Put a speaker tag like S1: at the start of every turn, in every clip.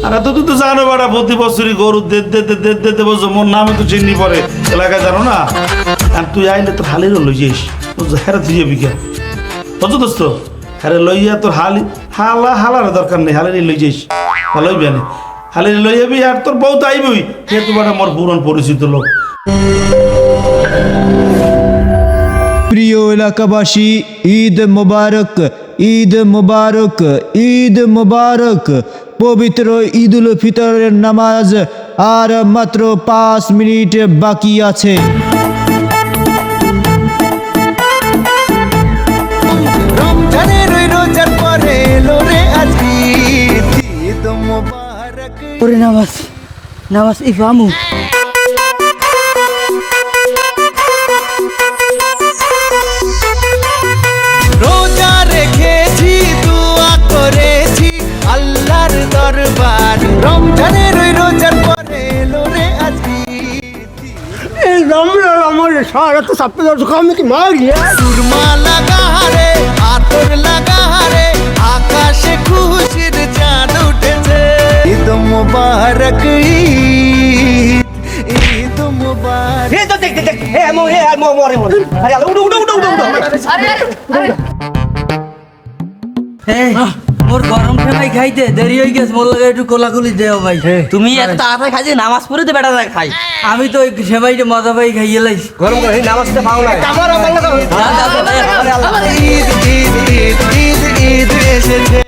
S1: আরে তো তুই তো জানো বেটা প্রতি বছরই গরু দে বলছো মোর নামে তো চিনি পরে এলাকায় জানো না। আর তুই আইলে তোর হালিরও লই যাইস হেরা তুই যাবি কে বুঝছো দোস্ত হ্যাঁ লইয়া তোর হালার দরকার নেই হালেরই লই যাইস লইবি না হালের লই যাবি আর তোর বউ তো আইবই যেহেতু বেটা মোর পুরন পরিচিত লোক।
S2: প্রিয় এলাকাবাসী, ঈদ মোবারক, ঈদ মোবারক, ঈদ মোবারক। পবিত্র ঈদ উল ফিতরের নামাজ আর মাত্র 5 মিনিট বাকি আছে।
S3: রমজানের ওই রোজার পরে এলো রে আজকে ঈদ মোবারক।
S4: ওরে নামাজ ইফামু
S3: রোজা রেখেছি দোয়া করেছি আল্লাহর দরবার রমজানের ওই রোজার পরে এলো রে আজকে
S4: এই রমজান আমার সারা তো সাপে দর্শক আমি কি মারি
S3: সুরমা লাগা রে আতর লাগা রে আকাশে খুশির চাঁদ উঠেছে ঈদ মোবারক ঈদ মোবারক।
S4: এই তো দেখ হে মরে আরে উড়ো
S5: মোর গরম ঠেলাই খাইতে দেরি হয়ে গেছে মোর লাগে একটু কোলাকুলি দেও ভাই তুমি এত তাড়াতাড়ি খাইছে নামাজ পড়ে তো বেটা খাই আমি তো সেবাইটা মজা পাই খাইয়ে লাইছি
S4: গরম করে নামাজটা পাও না আমার
S3: ঈদ ঈদ ঈদ ঈদ ঈদ এসেছে।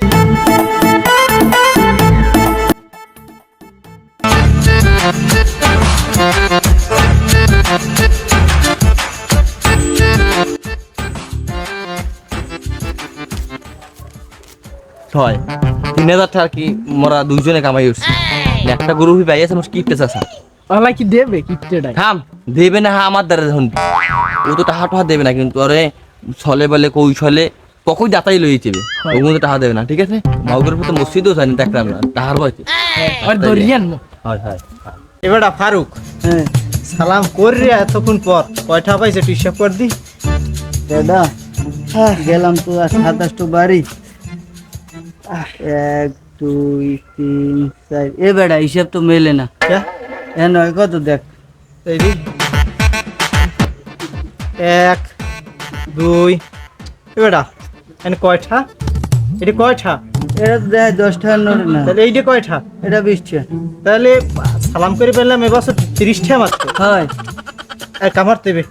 S5: ছয় 3000 টাকা কি মোরা দুইজনে কামাই উঠছি একটা গরু পাই আছে মোর কিপটে চাষা
S4: আল্লাহ কি দেবে কিপটেটাই
S5: থাম দেবে না আমার দ্বারা ধন ও তো টাকা টাকা দেবে না কিন্তু আরে ছলে বলে কৌশলে ককই দাতাই লই যাবে ওগুলো তো টাকা দেবে না ঠিক আছে মাউদের উপর তো মসজিদও জানি দেখলাম না টাকার বইতে
S4: আর দরিয়ান
S5: হয় হয়
S6: এবারটা ফারুক সালাম করি এতক্ষণ পর কয়টা পাইছে তুই হিসাব কর দি
S4: দাদা গেলাম তো 27 বাড়ি 1 2 3 4 এ বেড়া হিসাব তো মেলে না এ নয় কত দেখ
S6: এই দি 1 2 এবারটা এনে কয়টা এটা কয়টা
S4: এটা দেখ 10 টাকা নোট না
S6: তাহলে এইটা কয়টা
S4: এটা 20 টাকা
S6: তাহলে সালাম করে পেলাম এবছর 30টা মাত্র
S4: হয়
S6: এক আমার দেবে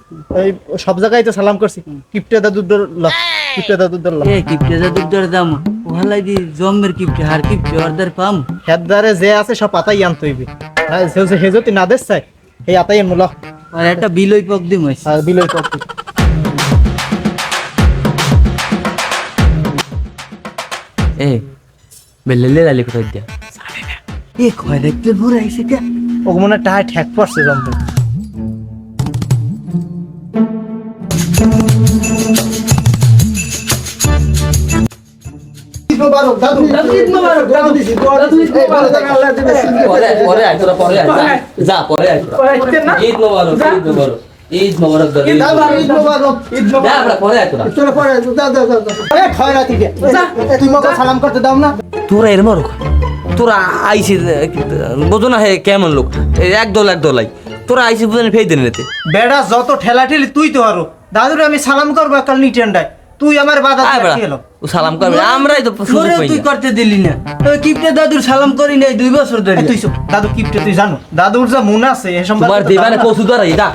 S6: এই সব জায়গায় তো সালাম করছি কিপটে দাদুর লক কিপটে দাদুর লক
S4: এ কিপটে যা দুধের দাম ওহালাই দি জম্মের কিপটে হার কিপটে অর্ডার পাম
S6: হেদারে যে আছে সব পাতাই আনতে হইবে হ্যাঁ সে যদি না দেশ চাই এই আতাই মূল
S4: আর একটা বিলই পক দিম
S6: আর বিলয় করতে
S5: এ বেলেলে লালি কোথায় দিয়া
S4: এ কয় দেখতে ভরে আইছে কে
S6: ও মনে টাই ঠ্যাক পড়ছে জম্পে
S5: পরে আয় তোরা পরে আয় যা পরে আয় তোরা ঈদ মোবারক ঈদ মোবারক যা আমরা পরে আয় তোরা
S6: সালাম করতে দাও না
S5: তোরা এর মারো তোরা আইসি বোঝো না হে কেমন লোক একদল আই তোরা আইসি বুঝে ফেই দেন এতে
S6: বেড়া যত ঠেলা ঠেলি তুই তো আরো দাদুরে আমি সালাম করবো কাল নিটেন্ডায় তুই আমার বাধা
S5: আয় বেড়া
S6: খেলো
S5: ও সালাম করবে আমরাই তো সুযোগ
S4: তোরে
S5: পাই
S4: তুই
S5: না
S4: করতে দিলি না ওই কিপটে দাদুর সালাম করি নাই 2 বছর ধরে
S6: তুই দাদু কিপটে তুই জানো দাদুর যা মন আছে এ সম্বন্ধে
S5: তোমার দেবানে কসু দ্বারা এটা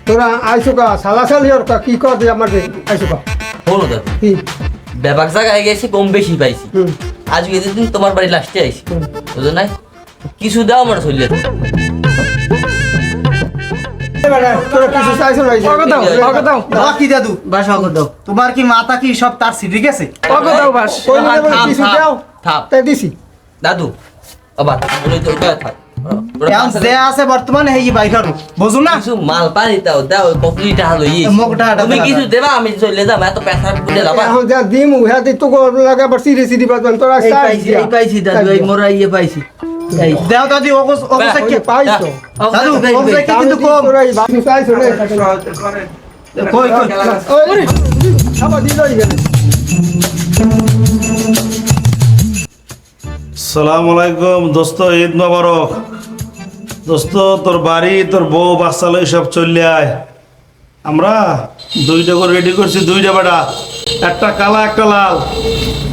S7: তোরা আইসো কা সালাসালি ওর কা কি কর দে আমার আইসো কা
S5: হলো দাদা
S7: কি
S5: ব্যাপার জায়গায় গেছি কম বেশি পাইছি আজকে এদিন তোমার বাড়ি লাস্টে আইছি বুঝো নাই কিছু দাও আমার চলে
S7: তোরা কিছু চাইছো না
S6: দাও কি দাদু
S4: বাস অগর দাও
S6: তোমার কি মাথা কি সব তার সিটি গেছে
S7: কিছু দাও
S5: থাম
S7: তাই দিছি
S5: দাদু আবার ওই তো ওটা থাক
S6: এখন যে আছে বর্তমানে এই বাইরে বুঝু না
S5: কিছু মাল পানি দাও দাও কপলিটা হলো ই
S6: মুখটা
S5: তুমি কিছু দেবা আমি চলে যাব এত পেশা বুঝে যাবা
S7: এখন যা দিম উহা দি তো লাগা আবার সিরি সিরি বাজন তোরা
S4: এই পাইছি দাদু এই মোরা ইয়ে পাইছি এই
S6: দাও দাদি ওগো কি
S7: পাইছো
S6: দাদু ওগো কিন্তু কম
S7: তোরা এই বাকি চাইছো না
S6: কই
S7: ওই আবার দিলই গেল
S1: সালাম আলাইকুম দোস্ত, ঈদ মোবারক। দোস্ত তোর বাড়ি, তোর বউ বাচ্চা লই সব চলে আয়। আমরা দুইটা করে রেডি করছি, দুইটা বেটা, একটা কালা একটা লাল,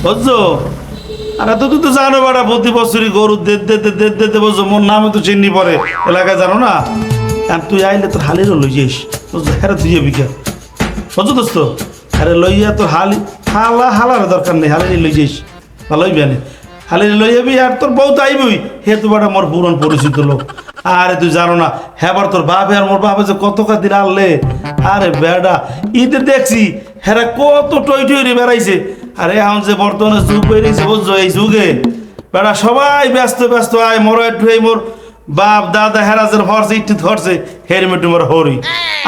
S1: বুঝছো? আর এত তুই তো জানো বেটা, প্রতি বছরই গরু দে বুঝছো, মোর নামে তো চিনি পরে এলাকায়, জানো না? আর তুই আইলে তোর হালিরও লই যাইস, বুঝছো? হ্যাঁ তুই বিঘা, বুঝছো দোস্ত? আরে লইয়া তোর হালার দরকার নেই, হালির লই যাইস, ভালো হইবে না। হালির লই যাবি আর তোর বউ তো আইবই, হে তো বেটা মোর পুরন পরিচিত লোক। আরে তুই জানো না, হ্যাঁ তোর বাপে আর মোর বাপে যে কত দিন আনলে। আরে বেটা ঈদে দেখছি হ্যাঁ কত টই টই রে বেড়াইছে। আরে এখন যে বর্তমানে যুগ বেরিয়েছে, বুঝছো? এই যুগে বেটা সবাই ব্যস্ত ব্যস্ত, আয় মোর একটু, এই মোর বাপ দাদা হেরাজের হরছে ইটি ধরছে হেলমেট মোর হরি,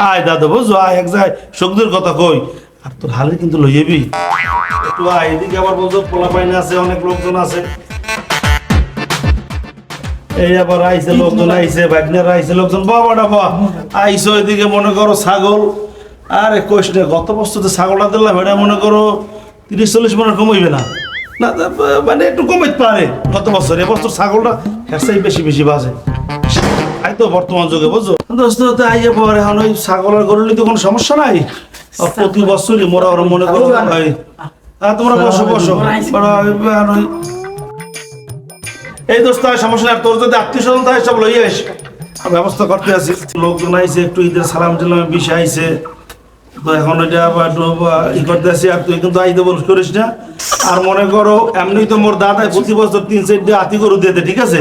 S1: আয় দাদা বুঝছো, আয় এক যায় সুখদের কথা কই। আর তোর হালি কিন্তু লই যাবি একটু, আয় এদিকে আবার বলছো পোলা পাইনা আছে, অনেক লোকজন আছে। এই আবার আইসে লোকজন, আইসে ভাগনারা আইসে লোকজন, বাবাটা বা আইসো এদিকে মনে করো ছাগল। আরে কোশ রে, গত বছর তো ছাগলটা দিলাম, এটা মনে করো 30-40 মনে কমাইবে না, না মানে একটু কমাইতে পারে গত বছর। এবছর ছাগলটা হেরসাই বেশি বেশি বাজে, তাই তো বর্তমান যুগে, বুঝছো দোস্ত? আইয়ে পরে এখন ওই ছাগল আর গরুলি তো কোনো সমস্যা নাই, আর প্রতি বছরই মোরা ওরা মনে করো ভাই। তোমরা বসো বসো, এই দোস্ত সমস্যা নাই। তোর যদি আত্মীয় স্বজন থাকে সব লইয়ে আস, ব্যবস্থা করতে আছি। লোকজন আইসে, একটু ঈদের সালাম টিলামের বিষয় আইসে, তো এখন ওইটা একটু ই করতে আসি। আর তুই কিন্তু আইতে বল করিস না। আর মনে করো এমনি তো মোর দাদাই প্রতি বছর 3-4টা হাতি গরু দিয়ে দেয়, ঠিক আছে?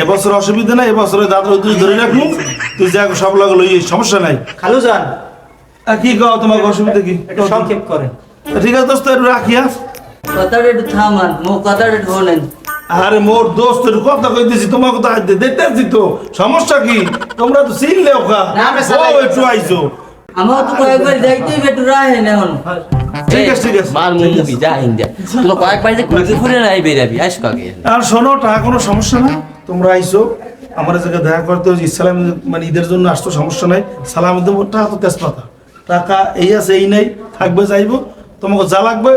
S1: এবছর অসুবিধা নাই, এবছর দাদা তুই ধরে রাখবো, তুই যা সব লাগে লইয়ে, সমস্যা নাই।
S6: খালু যান,
S1: আর কি কও, তোমার অসুবিধা কি?
S6: একটু সংক্ষেপ করেন।
S1: ঠিক আছে দোস্ত, একটু রাখিয়া।
S4: কথাটা একটু থামান, মো কথাটা একটু শোনেন।
S1: আরে মোর দোস্ত কথা কইতেছি, তোমার কথা দেখতেছি তো, সমস্যা কি? তোমরা তো চিনলে ওকা, একটু আইসো।
S4: আমার তো কয়েকবার যাইতেই একটু রাহেন এখন।
S1: ঠিক আছে ঠিক আছে।
S5: মার মুভি যা হিন্দা তোর কয়েকবার যে ঘুরতে ফুরে নাই বেরাবি আইস কাকে।
S1: আর শোনো, টাকা কোনো সমস্যা না, তোমরা আইসো আমার জায়গায় দেখা করতে। ইসলাম মানে ঈদের জন্য আসতো, সমস্যা নাই। সালাম দেবো, টাকা তো তেজপাতা, টাকা এই আছে এই নাই, থাকবে যাইবো, তোমাকে যা লাগবে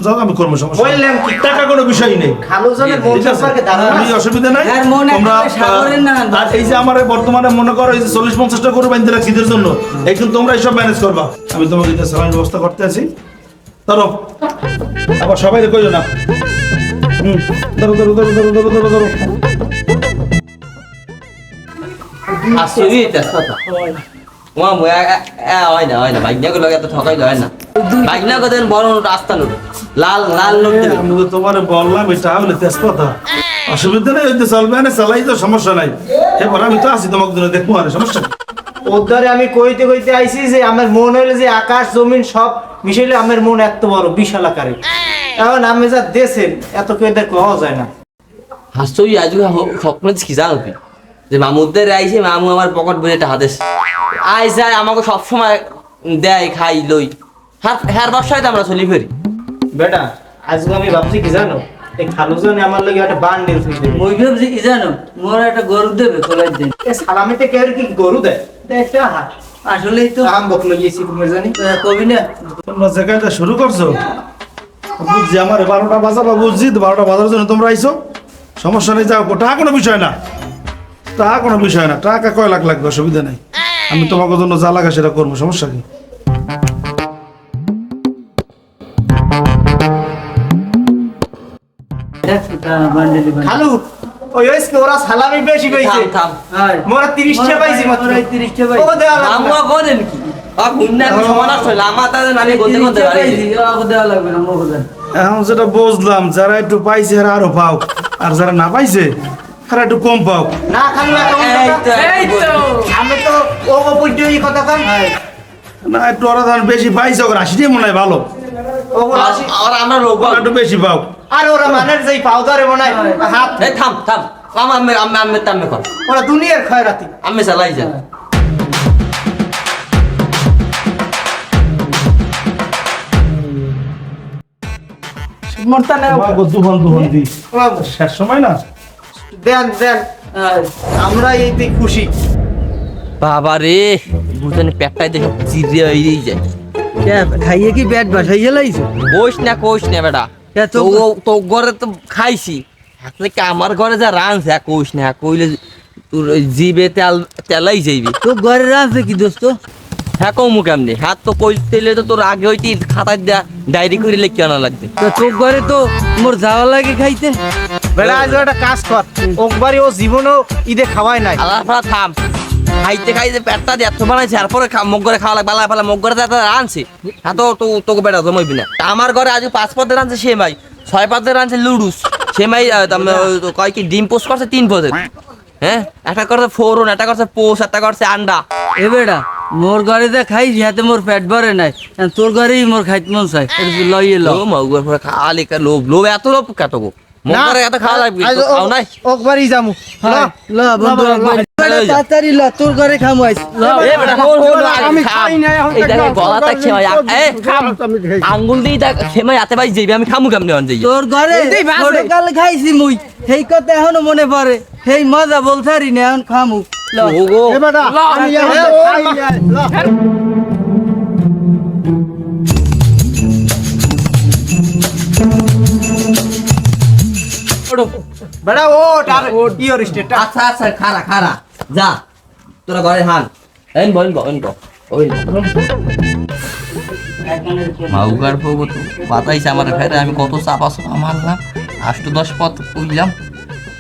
S1: যা আমি করবো, সমস্যা নেই।
S6: বললাম কি,
S1: টাকা কোনো বিষয় নেই,
S6: খালু যানের মন
S1: ঠিক আছে?
S6: সম্পর্কে ধারণা
S1: আমি
S6: আছে?
S1: অসুবিধা নাই।
S4: আর মন
S1: তোমরা
S4: একেবারে সাগরের না।
S1: আর এই যে আমার বর্তমানে মনে করো এই যে 40-50টা করে বাইন্ধে রাখছি ঈদের জন্য, এই কিন্তু তোমরা এইসব ম্যানেজ করবা। আমি তোমাকে ঈদের সালামের ব্যবস্থা করতে আছি। ধরো আবার সবাই কইও না। ধরো ধরো ধরো ধরো ধরো ধরো ধরো।
S5: আসবি তেজপাতা ওয়া মু হয় না বাইকনা গুলো এত ঠকাই হয় না। বাইকনা কদেন বড় রাস্তা নোট লাল লাল নোট দেবে।
S1: আমি তো তোমার বললাম এটা হলে তেজপাতা, অসুবিধা নেই, ওইতে চলবে না, চালাই তো সমস্যা নাই। এবার আমি তো আছি, তোমাকে জন্য দেখবো, আর সমস্যা নেই।
S6: ওদ্ধারে আমি কইতে কইতে আইছি যে আমার মন হইলে যে আকাশ জমিন সব মিশাইলে আমার মন এত বড় বিশাল আকারে। এখন আমি যা দেশেন এত কেউ কওয়া যায় না।
S5: হাসছই আজ স্বপ্ন কি জানো তুই যে মামুদের আইছে, মামু আমার পকেট ভরে টাকা দেছে, আইসা আমাকে সবসময় দেয় খাই লই, হ্যার ব্যবসায় তো আমরা চলি ফেরি।
S6: বেটা আজকে আমি ভাবছি কি জানো, এই খালু জানে আমার লগে একটা বান্ডেল ফ্রি দেবে।
S4: ওই ভাবছি কি জানো, মোর একটা গরু দেবে খোলাই দিন।
S6: এ সালামিতে কে কি গরু দেয়? একটা হাট
S4: আসলেই তো
S6: আম বকলো গেছি তুমি জানি।
S4: কবি না,
S1: তোমরা জায়গাটা শুরু করছো, বুঝছি আমার 12টা বাজার বুঝছি, 12টা বাজার জন্য তোমরা আইছো, সমস্যা নেই, যাও। টাকা কোনো বিষয় না, টাকা কোনো বিষয় না, টাকা কয় লাখ লাগবে, অসুবিধা নেই। আমি তোমাকে জন্য যা লাগা সেটা করবো, সমস্যা কি?
S6: খালু ওই আজকে ওরা সালামি বেশি কইছে।
S5: থাম থাম
S6: মোরা 30টা পাইছি মাত্র।
S4: 30টা পাই।
S6: ও দেওয়া লাগবে
S5: মামু
S6: না।
S5: করেন কি ঘুমনা সমান আসলে আমার তাদের মানে গন্তে গন্তে বাড়ি
S4: দেওয়া লাগবে না, মোর দেন।
S1: এখন যেটা বুঝলাম, যারা একটু পাইছে এরা আরো পাও, আর যারা না পাইছে তারা একটু কম পাও।
S6: না খালু না
S5: এই তো
S6: আমি তো ও পর্যন্ত এই কথা কান
S1: না একটু ওরা ধর বেশি পাইছে, ওরা 80 মনে হয় ভালো,
S6: ও আসি
S5: আর আমরা রোগ
S1: ওরা একটু বেশি পাও।
S6: আর ওরা মানের যেই পাউডারে মনায় হাত
S5: এই থাম থাম আমি তামে কর
S6: ওরা দুনিয়ার খয়রাতি।
S5: আমি চালাই যা
S1: তোমাকে দুহন দি শেষ সময় না।
S6: দেন দেন আমরা এইতে খুশি।
S5: বাবা রে বুঝেন পেটটাই দেখে চিড়ে হয়ে যায়।
S4: খাইয়ে কি পেট বাসাই গেলাইছো?
S5: কোষ না বেটা
S4: কে তো-
S5: তো ঘরে তো খাইছি, আসলে কি আমার ঘরে যা রাঁধছে কইস না কইলে তোর ওই জিবে তেলাই যাইবি।
S4: তো ঘরে রাখছে কি দোস্ত?
S5: হ্যাঁ কমু কেমনি হাত তো কইলে তো তোর আগে হইতে খাতায় দেয়া ডায়েরি করে লিখে আনা লাগবে।
S4: তো তোর ঘরে তো মোর যাওয়া লাগে খাইতে।
S6: বেড়া আজ একটা কাজ কর, ওকবারই ও জীবনও ঈদে খাওয়াই নাই।
S5: আলাদা ফালা থাম, খাইতে খাইতে পেটটা দিয়ে এত বানাইছে তারপরে মুখ ঘরে খাওয়া লাগবে। আলাদা ফালা মুখ ঘরে আনছে হ্যাঁ তো তোকে বেটা জমাইবি না। আমার ঘরে আজ 5 পদের আনছে সেমাই, 6 পদের আনছে লুডুস সেমাই, কয় কি ডিম পোস্ট করছে 3 পদের। হ্যাঁ একটা করছে ফোরন, একটা করছে পোস্ট, একটা করছে আন্ডা।
S4: এ বেটা মোর ঘরে যা খাই হাতে মোর পেট ভরে নাই, তোর ঘরেই মোর খাইতে মন চাই, লইয়ে লো।
S5: খালি লোভ লোভ এত লোভ কত গো মুখ ঘরে এত খাওয়া লাগবে খাও নাই।
S6: ওকবারই যামু।
S4: ল বন্ধু তাড়াতাড়ি ল, তোর ঘরে খামু আইস।
S5: এ বেটা হল হল
S7: আমি
S5: খাম
S7: খাই নাই, এখন
S5: এই দেখ
S7: দেখলাম,
S5: গলা তাক সেমাই এ খাম
S7: আমি খাই।
S5: আঙ্গুল দিয়ে দেখ সেমাই হাতে বাই যাইবি আমি খামু কেমনে অন যাই।
S4: তোর ঘরে ছোটকালে খাইছি মুই, সেই কথা এখনো মনে পড়ে, সেই মজা বলতারি না এখন খামু। ল
S5: ওগো
S7: এ বেটা, আমি এখন খাই নাই, ল।
S6: বেড়া ওট আর ইওর স্টেট।
S5: আচ্ছা আচ্ছা খারা খারা যা তোরা ঘরে হান এন বল বল বল ওই মাউগার পগো তো বাতাইছে আমার ফেরে আমি কত চাপা চাপা মারলাম 8-10 পথ কইলাম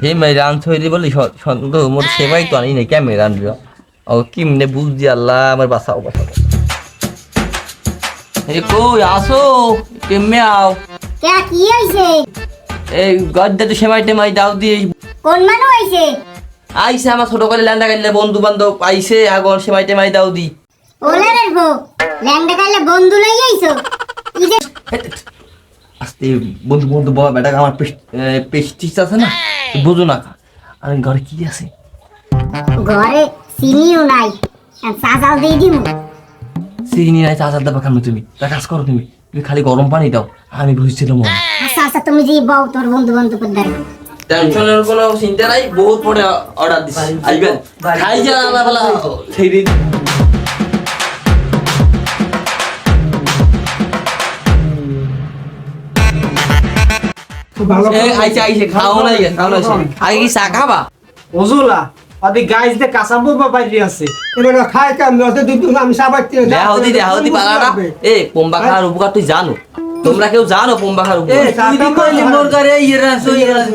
S5: হে মাই রান থইরি বলি সন্ত মোর সেবাই তো আনি নাই কেমনে রানবি ও কিমনে বুঝছি আল্লাহ আমার বাঁচাও বাঁচাও। এই কই আসো কেমনে আও
S8: কে কি হইছে?
S5: এই গদ্দা তো সেমাই টেমাই দাও দিয়ে
S8: কোন মানুষ হইছে?
S5: আইসে আমার ছোট করে ল্যান্ডা গাইলে বন্ধু বান্ধব আইসে আগর সেমাই টেমাই দাও দি
S8: ওলে রে গো, ল্যাংডা কাইলে বন্ধু লই আইছো? ই যে
S5: আস্তে বন্ধু বন্ধু বাবা বেটা আমার পেস্টিস আছে না বুঝো না আর ঘরে কি আছে
S8: ঘরে চিনিও নাই, চাচাল দিয়ে দিমু।
S5: চিনি নাই চাচার দাবা খানো তুমি তা কাজ করো তুমি তুমি খালি গরম পানি দাও আমি বুঝছিলাম
S8: আচ্ছা আচ্ছা, তুমি যে বউ তোর বন্ধু বান্ধবের দ্বারা।
S5: টেনশনের কোনো চিন্তা নাই বহুত পরে অর্ডার দিছি আইবেন খাই যা আলা বালা সেই দিন
S7: ভালো
S5: আইছে আইছে খাও নাই খাও না আগে কি চা খাবা
S6: ওজুলা আদি গাইস দে কাসাম্বু বাইরে আছে।
S7: এ বেটা, খাই কেমনে? ওদের দুধ আমি সাবাইতে
S5: দেহাউদি পালাটা এ পোম্বা খাওয়ার উপকার তুই জানো তোমরা কেউ জানো পোম্বা খাওয়ার
S4: এ
S5: উপকার
S4: তুই দি কইলি মোর ঘরে এই রাসো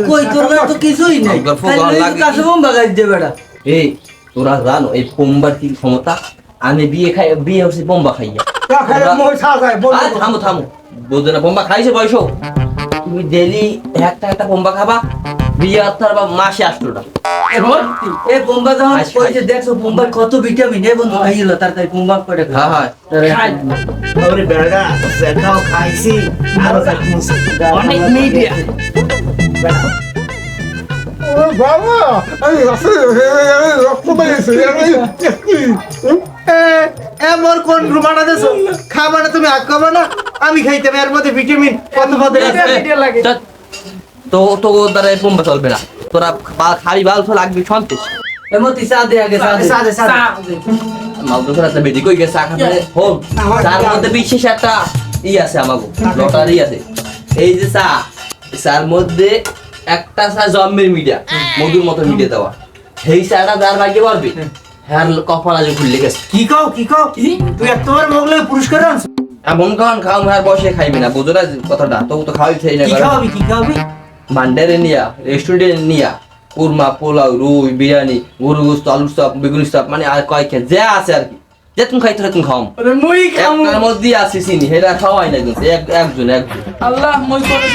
S4: কই তোর ঘরে তো কিছুই নাই,
S5: গল্প ভালো
S4: খালি
S5: লাগে।
S4: কাছে বোম্বা গাইছ দে বেটা।
S5: এই তোরা জানো এই পোম্বার কি ক্ষমতা আমি বিয়ে হচ্ছে বোম্বা খাইয়া আরে থামো থামো বুঝো না বোম্বা খাইছে বয়স তুমি ডেলি একটা বোম্বা খাবা বিয়ে অর্থাৎ মাসে 8টা
S4: এ বোম্বা যখন কইছে দেখছো বোম্বার কত ভিটামিন, এ বন্ধু খাইল তাড়াতাড়ি বোম্বা করে খা।
S5: হ্যাঁ হ্যাঁ
S6: ওরে বেড়া দেখাও খাইছি আর অনেক মিডিয়া।
S7: ও বাবা, আমি রক্ত বেরিয়েছে।
S6: এ মোর কোন রুমানা দেছো খাবা না তুমি আগ খাবা না আমি খাইতে এর মধ্যে ভিটামিন কত পদে লাগে।
S5: তো তো দ্বারা বোম্বা চলবে না তোরা খাবি ভালো তো লাগবে সন্তেষ
S4: এমতি চা দে আগে চা দে।
S6: সাদে সাদে
S5: মালদোসের একটা বেদি কই গেছে আখা ধরে হোক তার মধ্যে বিশেষ একটা আছে আমাগো লটারি আছে এই যে চার মধ্যে একটা চা জম্মের মিডিয়া মধুর মতো মিডিয়া দেওয়া সেই চাটা যার ভাগ্যে পারবে হ্যাঁ কপাল আজ খুললে গেছে
S6: কি খাও তুই এতবার মোগলে পুরস্কার আনছ?
S5: এমন খাও হ্যাঁ বসে খাইবি না বুঝো না কথাটা তো খাওয়াই খাই না
S6: কি খাওয়াবি
S5: মান্ডারে নিয়া রেস্টুরেন্টে নিয়া কুরমা পোলাও রুই বিরিয়ানি গরু গোস্ত আলুর চপ বেগুন চপ মানে আর কয়েক যা আছে আর কি যে তুমি খাইতে তুমি খাও
S6: মুই খামু
S5: একটার মধ্যে আছে চিনি সেটা খাওয়াই না কিন্তু একজন
S6: আল্লাহ মই করে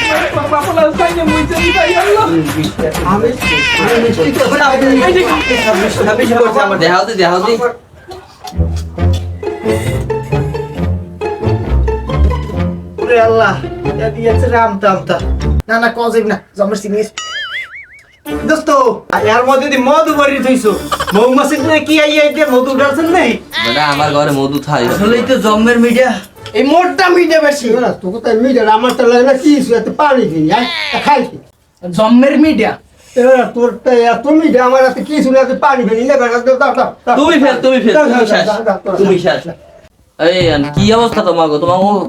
S6: বাপলা খাইলে মুই জানি খাই আল্লাহ
S7: আমি মিষ্টি তো
S5: দেহাউদি
S6: ওরে আল্লাহ এটা দিয়েছে রামতা না কজিব না জমর সিনিস দোস্ত এর মধ্যে দি মধু ভরি থইছো মৌমাছির না কি আই দে মধু ডালছেন নাই
S5: বেটা আমার ঘরে মধু খাই
S4: আসলেই তো জম্মের মিডিয়া
S6: এই মোটটা মিটে বেশি
S7: তোকে তো মিটার আমার তো লাগে না কি এত পানি দিই খাই
S6: জম্মের মিডিয়া
S7: এবার তোর তো এত মিটার আমার এত কি শুনে এত পানি ফেলি না বেটা
S5: তুমি ফেল তুমি শেষ এই কি অবস্থা তোমার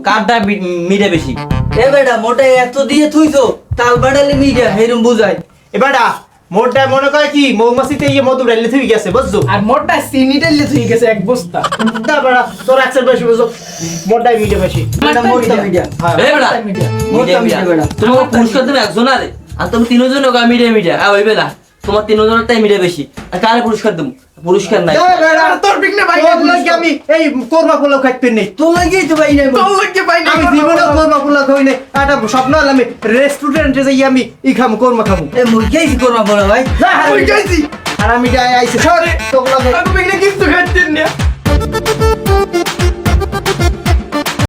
S5: কারটা মিডে বেশি
S4: এ বেটা মোটা এত দিয়ে থুইছো তাল বাড়ালে মিডিয়া হেরম বুঝাই
S6: এবারটা মোরটা মনে করে কি মৌমাছিতে ইয়ে মধু ডাইলে থেকে গেছে বুঝছো
S9: আর মোরটা চিনি ডাইলে হয়ে গেছে এক বস্তা
S6: তারপরে তোর একশো বেশি বুঝছো মোরটাই মিটে বেশি
S4: এটা মোটা মিডিয়া
S5: এই বেটা
S4: মোটা মিডিয়া বেটা
S5: তোমাকে পুরস্কার দেবে একজন আরে আর তুমি তিনজন ওকে মিডিয়া মিডিয়া হইবে না তোমার তিনজনেরটাই মিডিয়া বেশি আর কারে পুরস্কার দেবো পুরস্কার নাই
S9: তোর বিঘ্নে ভাই
S6: তোর লাগে আমি এই কোরমা পোলাও খাইতে নেই
S4: তোর লাগেই তো ভাই নাই
S9: তোর লাগে ভাই না
S6: আমি জীবনে কোরমা পোলাও খাই নাই একটা স্বপ্ন হল আমি রেস্টুরেন্টে যাই আমি ই খামু কোরমা খামু
S4: এ মুই কেই করবা বড় ভাই
S9: ওই গাইছি
S6: আর আমি যাই আইছি সরে তোর লাগে
S9: আমি বিঘ্নে কিছু খাইতেন না